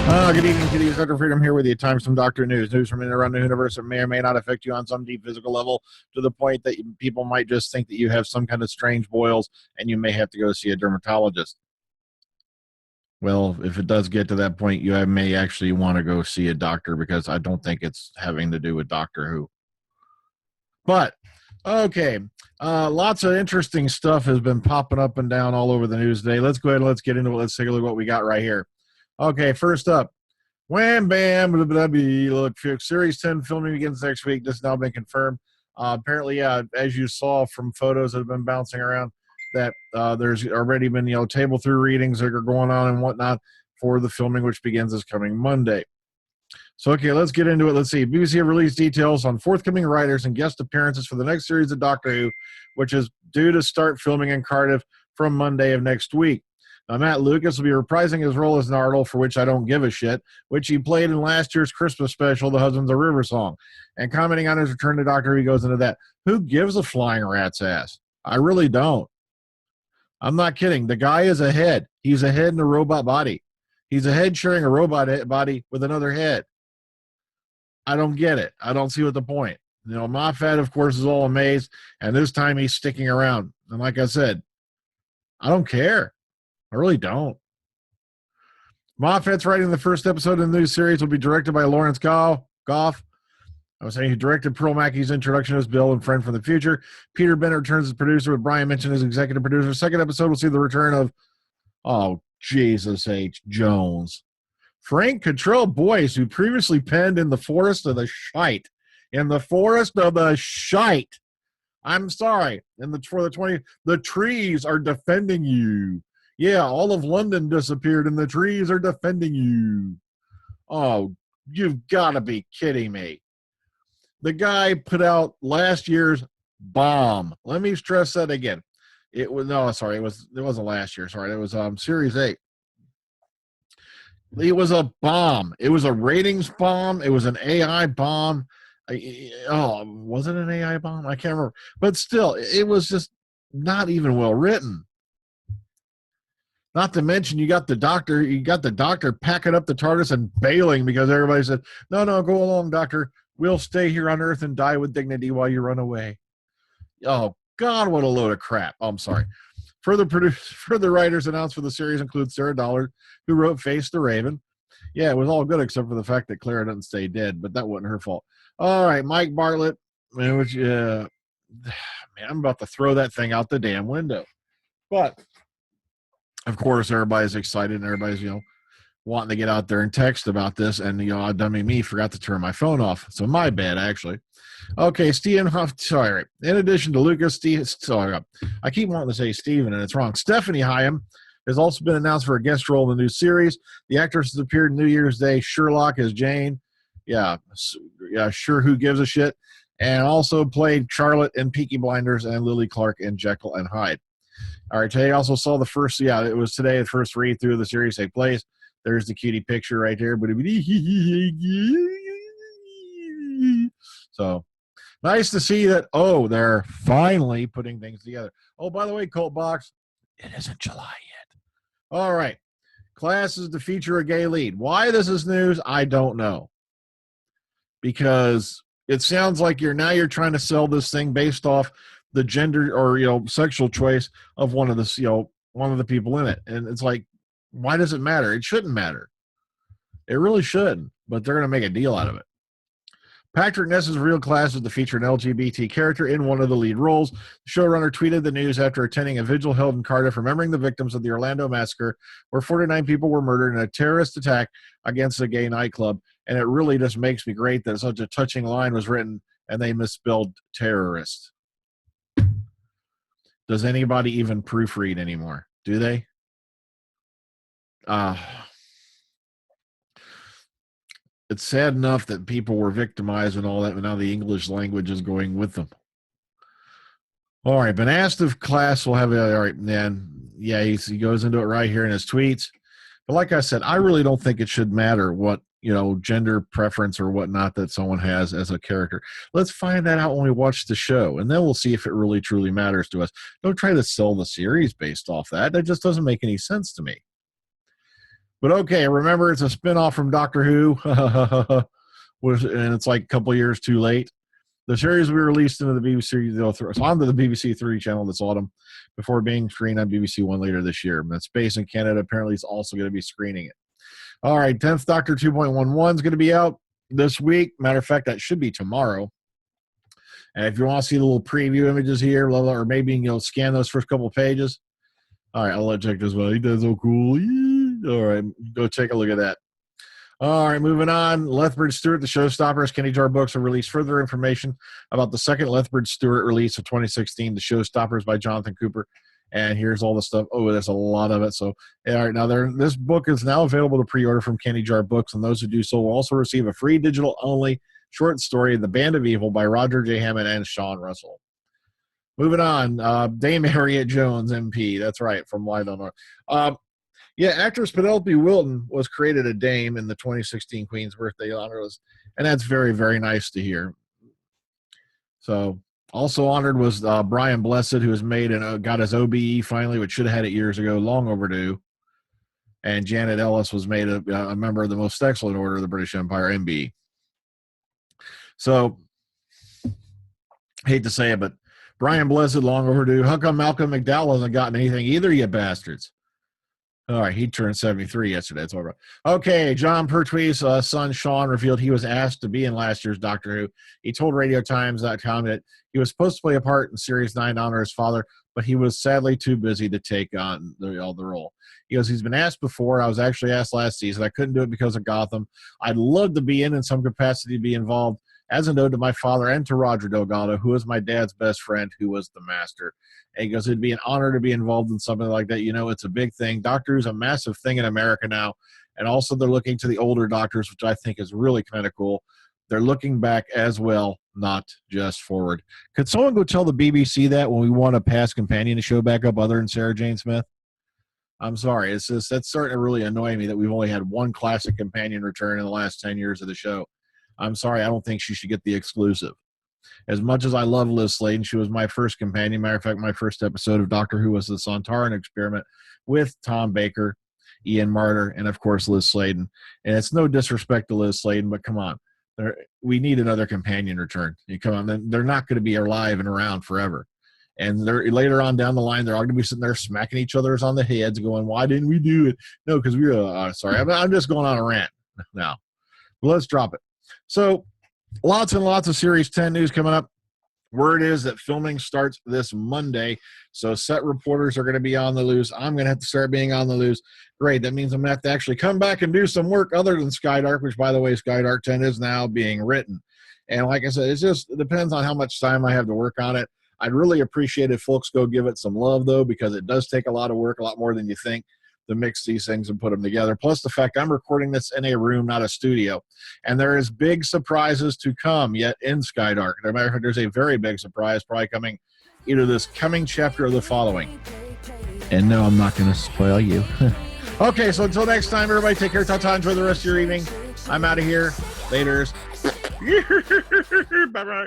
Good evening, kiddies. Dr. Freedom here with you. Time some Doctor News. News from in and around the universe that may or may not affect you on some deep physical level, to the point that people might just think that you have some kind of strange boils and you may have to go see a dermatologist. Well, if it does get to that point, you may actually want to go see a doctor, because I don't think it's having to do with Doctor Who. But, okay, lots of interesting stuff has been popping up and down all over the news today. Let's go ahead and let's get into it. Let's take a look at what we got right here. Okay, first up, wham, bam, look, Series 10 filming begins next week. This has now been confirmed. Apparently, as you saw from photos that have been bouncing around, that there's already been, table through readings that are going on and whatnot for the filming, which begins this coming Monday. So, okay, let's get into it. Let's see. BBC have released details on forthcoming writers and guest appearances for the next series of Doctor Who, which is due to start filming in Cardiff from Monday of next week. Now, Matt Lucas will be reprising his role as Nardole, for which I don't give a shit, which he played in last year's Christmas special, The Husbands of River Song. And commenting on his return to Doctor Who, he goes into that. Who gives a flying rat's ass? I really don't. I'm not kidding. The guy is a head. He's a head in a robot body. He's a head sharing a robot body with another head. I don't get it. I don't see what the point. Moffat, of course, is all amazed, and this time he's sticking around. And like I said, I don't care. I really don't. Moffat's writing the first episode of the new series. Will be directed by Lawrence Goff. I was saying he directed Pearl Mackey's introduction as Bill and Friend from the Future. Peter Bennett returns as producer, with Brian Minchin as executive producer. Second episode will see the return of, Jesus H. Jones. Frank Cottrell Boyce, who previously penned In the Forest of the Shite. In the Forest of the Shite. I'm sorry. The trees are defending you. Yeah, all of London disappeared and the trees are defending you. Oh, you've got to be kidding me. The guy put out last year's bomb. Let me stress that again. It wasn't last year. Sorry, it was Series 8. It was a bomb. It was a ratings bomb. It was an AI bomb. Was it an AI bomb? I can't remember. But still, it was just not even well written. Not to mention, you got the doctor packing up the TARDIS and bailing because everybody said, no, go along, Doctor. We'll stay here on Earth and die with dignity while you run away. Oh, God, what a load of crap. Oh, I'm sorry. Further writers announced for the series include Sarah Dollard, who wrote Face the Raven. Yeah, it was all good except for the fact that Clara didn't stay dead, but that wasn't her fault. All right, Mike Bartlett, man, I'm about to throw that thing out the damn window. But of course, everybody's excited and everybody's, wanting to get out there and text about this. And, dummy me forgot to turn my phone off. So my bad, actually. Okay, sorry. In addition to Lucas, I keep wanting to say Steven and it's wrong. Stephanie Hyam has also been announced for a guest role in the new series. The actress has appeared New Year's Day Sherlock as Jane. Yeah, sure, who gives a shit? And also played Charlotte in Peaky Blinders and Lily Clark in Jekyll and Hyde. All right, today I also saw the first read through of the series take place. There's the cutie picture right there. So nice to see that. Oh, they're finally putting things together. Oh, by the way, Cult Box, it isn't July yet. All right. Class is to feature a gay lead. Why this is news, I don't know. Because it sounds like you're trying to sell this thing based off the gender or sexual choice of one of the people in it. And it's like, why does it matter? It shouldn't matter. It really shouldn't, but they're going to make a deal out of it. Patrick Ness's real class is to feature an LGBT character in one of the lead roles. The showrunner tweeted the news after attending a vigil held in Cardiff, remembering the victims of the Orlando massacre, where 49 people were murdered in a terrorist attack against a gay nightclub. And it really just makes me great that such a touching line was written and they misspelled terrorist. Does anybody even proofread anymore? Do they? It's sad enough that people were victimized and all that, but now the English language is going with them. All right, been asked if class will have all right, then yeah, he goes into it right here in his tweets. But like I said, I really don't think it should matter what gender preference or whatnot that someone has as a character. Let's find that out when we watch the show, and then we'll see if it really truly matters to us. Don't try to sell the series based off that. That just doesn't make any sense to me. But okay, remember it's a spinoff from Doctor Who, and it's like a couple years too late. The series will be released into the BBC, onto the BBC Three channel this autumn, before being screened on BBC One later this year. But Space in Canada apparently is also going to be screening it. All right, 10th Doctor 2.11 is going to be out this week. Matter of fact, that should be tomorrow. And if you want to see the little preview images here, or maybe you'll scan those first couple of pages. All right, I'll let you check this one. He does so cool. All right, go take a look at that. All right, moving on. Lethbridge Stewart, the Showstoppers, Kenny Jar Books have released further information about the second Lethbridge Stewart release of 2016, The Showstoppers by Jonathan Cooper. And here's all the stuff. Oh, there's a lot of it. So, all right, now this book is now available to pre-order from Kenny Jar Books, and those who do so will also receive a free digital-only short story, The Band of Evil by Roger J. Hammond and Sean Russell. Moving on, Dame Harriet Jones, MP. That's right, from Live on North. Yeah, actress Penelope Wilton was created a dame in the 2016 Queen's Birthday honors, and that's very, very nice to hear. So, also honored was Brian Blessed, who was made and got his OBE finally, which should have had it years ago, long overdue. And Janet Ellis was made a member of the Most Excellent Order of the British Empire, MB. So, hate to say it, but Brian Blessed, long overdue. How come Malcolm McDowell hasn't gotten anything either, you bastards? All right, he turned 73 yesterday. That's all right. Okay, Jon Pertwee's son, Sean, revealed he was asked to be in last year's Doctor Who. He told RadioTimes.com that he was supposed to play a part in Series 9 to honor his father, but he was sadly too busy to take on the role. He goes, he's been asked before. I was actually asked last season. I couldn't do it because of Gotham. I'd love to be in some capacity to be involved, as a note to my father and to Roger Delgado, who is my dad's best friend, who was the master. And he goes, it'd be an honor to be involved in something like that. You know, it's a big thing. Doctor Who's a massive thing in America now. And also they're looking to the older doctors, which I think is really kind of cool. They're looking back as well, not just forward. Could someone go tell the BBC that when we want a past companion to show back up other than Sarah Jane Smith? I'm sorry. That's starting to really annoy me that we've only had one classic companion return in the last 10 years of the show. I'm sorry, I don't think she should get the exclusive. As much as I love Liz Sladen, she was my first companion. Matter of fact, my first episode of Doctor Who was the Sontaran experiment with Tom Baker, Ian Marter, and, of course, Liz Sladen. And it's no disrespect to Liz Sladen, but come on. We need another companion return. Come on, they're not going to be alive and around forever. And later on down the line, they're all going to be sitting there smacking each other on the heads going, why didn't we do it? No, because we were, sorry, I'm just going on a rant now. But let's drop it. So lots and lots of Series 10 news coming up. Word is that filming starts this Monday, so set reporters are going to be on the loose. I'm going to have to start being on the loose. Great, that means I'm going to have to actually come back and do some work other than Skydark, which, by the way, Skydark 10 is now being written. And like I said, it depends on how much time I have to work on it. I'd really appreciate if folks go give it some love, though, because it does take a lot of work, a lot more than you think, to mix these things and put them together. Plus the fact I'm recording this in a room, not a studio. And there is big surprises to come yet in Skydark. As a matter of fact, there's a very big surprise probably coming either this coming chapter or the following. And no, I'm not going to spoil you. Okay, so until next time, everybody take care. Ta-ta. Enjoy the rest of your evening. I'm out of here. Laters. Bye-bye.